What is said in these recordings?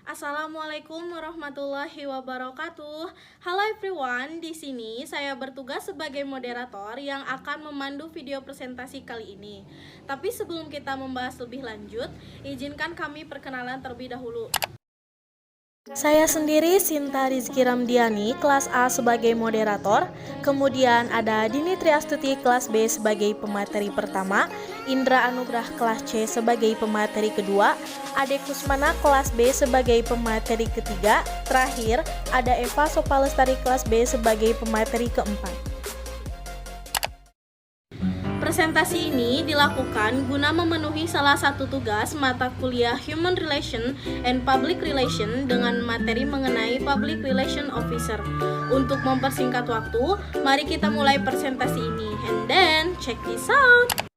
Assalamualaikum warahmatullahi wabarakatuh. Halo everyone, di sini saya bertugas sebagai moderator yang akan memandu video presentasi kali ini. Tapi sebelum kita membahas lebih lanjut, izinkan kami perkenalan terlebih dahulu. Saya sendiri Sinta Rizky Ramdiani, kelas A sebagai moderator. Kemudian ada Dini Triastuti kelas B sebagai pemateri pertama, Indra Anugrah kelas C sebagai pemateri kedua, Ade Kusmana kelas B sebagai pemateri ketiga. Terakhir ada Eva Sopalestari kelas B sebagai pemateri keempat. Presentasi ini dilakukan guna memenuhi salah satu tugas mata kuliah Human Relation and Public Relation dengan materi mengenai Public Relation Officer. Untuk mempersingkat waktu, mari kita mulai presentasi ini. And then, check this out!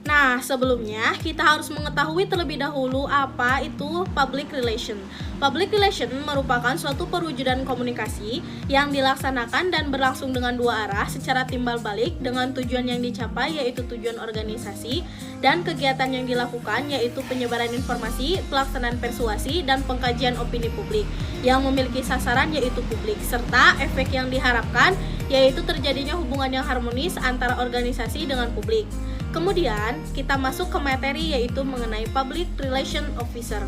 Nah, sebelumnya kita harus mengetahui terlebih dahulu apa itu public relation. Public relation merupakan suatu perwujudan komunikasi yang dilaksanakan dan berlangsung dengan dua arah secara timbal balik dengan tujuan yang dicapai yaitu tujuan organisasi, dan kegiatan yang dilakukan yaitu penyebaran informasi, pelaksanaan persuasi, dan pengkajian opini publik yang memiliki sasaran yaitu publik, serta efek yang diharapkan yaitu terjadinya hubungan yang harmonis antara organisasi dengan publik. Kemudian kita masuk ke materi yaitu mengenai Public Relation Officer.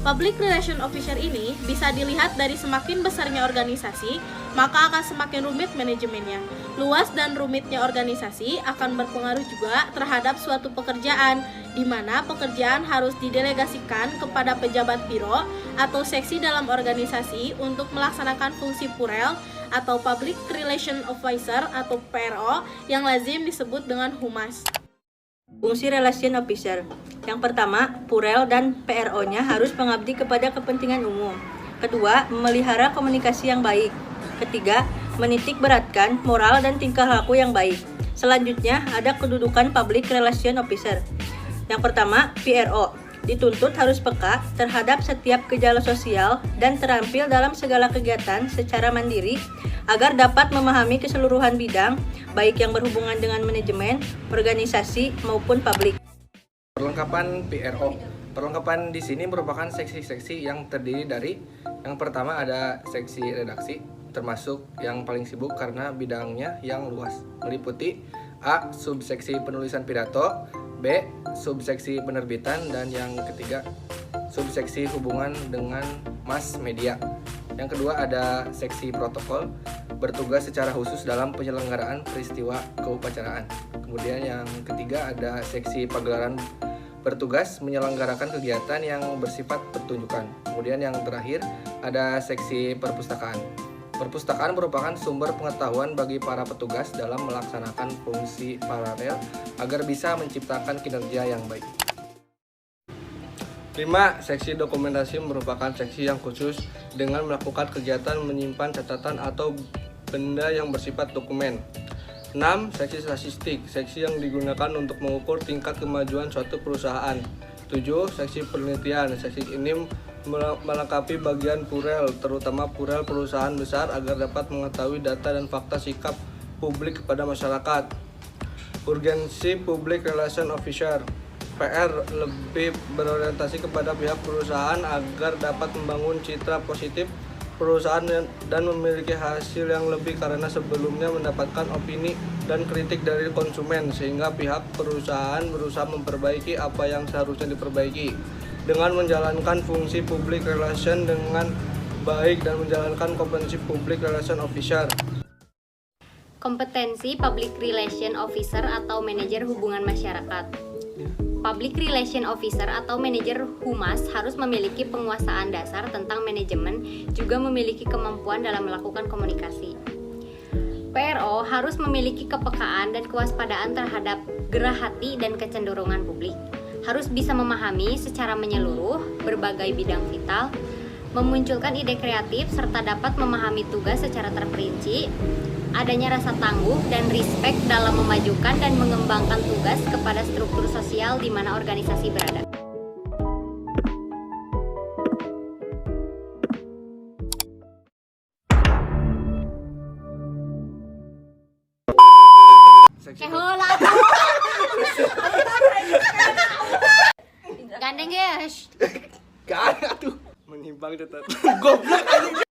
Public Relation Officer ini bisa dilihat dari semakin besarnya organisasi, maka akan semakin rumit manajemennya. Luas dan rumitnya organisasi akan berpengaruh juga terhadap suatu pekerjaan, di mana pekerjaan harus didelegasikan kepada pejabat biro atau seksi dalam organisasi untuk melaksanakan fungsi PUREL atau Public Relation Officer atau PRO yang lazim disebut dengan humas. Fungsi Relation Officer. Yang pertama, PUREL dan PRO-nya harus mengabdi kepada kepentingan umum. Kedua, memelihara komunikasi yang baik. Ketiga, menitik beratkan moral dan tingkah laku yang baik. Selanjutnya, ada kedudukan Public Relation Officer. Yang pertama, PRO. Dituntut harus peka terhadap setiap gejala sosial dan terampil dalam segala kegiatan secara mandiri agar dapat memahami keseluruhan bidang, baik yang berhubungan dengan manajemen, organisasi, maupun publik. Perlengkapan PRO. Perlengkapan di sini merupakan seksi-seksi yang terdiri dari yang pertama ada seksi redaksi, termasuk yang paling sibuk karena bidangnya yang luas, meliputi A. Subseksi penulisan pidato, B. Subseksi penerbitan, dan yang ketiga subseksi hubungan dengan mass media. Yang kedua ada seksi protokol, bertugas secara khusus dalam penyelenggaraan peristiwa keupacaraan. Kemudian yang ketiga ada seksi pagelaran, bertugas menyelenggarakan kegiatan yang bersifat pertunjukan. Kemudian yang terakhir ada seksi perpustakaan. Perpustakaan merupakan sumber pengetahuan bagi para petugas dalam melaksanakan fungsi paralel agar bisa menciptakan kinerja yang baik. 5. Seksi dokumentasi merupakan seksi yang khusus dengan melakukan kegiatan menyimpan catatan atau benda yang bersifat dokumen. 6. Seksi statistik, seksi yang digunakan untuk mengukur tingkat kemajuan suatu perusahaan. 7. Seksi penelitian, seksi ini melengkapi bagian PUREL, terutama PUREL perusahaan besar agar dapat mengetahui data dan fakta sikap publik kepada masyarakat. Urgensi Public Relation Officer, PR lebih berorientasi kepada pihak perusahaan agar dapat membangun citra positif perusahaan dan memiliki hasil yang lebih karena sebelumnya mendapatkan opini dan kritik dari konsumen, sehingga pihak perusahaan berusaha memperbaiki apa yang seharusnya diperbaiki dengan menjalankan fungsi public relation dengan baik dan menjalankan kompetensi public relation officer. Kompetensi Public Relation Officer atau manajer hubungan masyarakat. Public Relation Officer atau manajer humas harus memiliki penguasaan dasar tentang manajemen, juga memiliki kemampuan dalam melakukan komunikasi. PRO harus memiliki kepekaan dan kewaspadaan terhadap gerah hati dan kecenderungan publik. Harus bisa memahami secara menyeluruh berbagai bidang vital, memunculkan ide kreatif, serta dapat memahami tugas secara terperinci. Adanya rasa tangguh dan respect dalam memajukan dan mengembangkan tugas kepada struktur sosial di mana organisasi berada. Gandeng guys. Gak, aduh. Bang Cetet. Goblok anjing.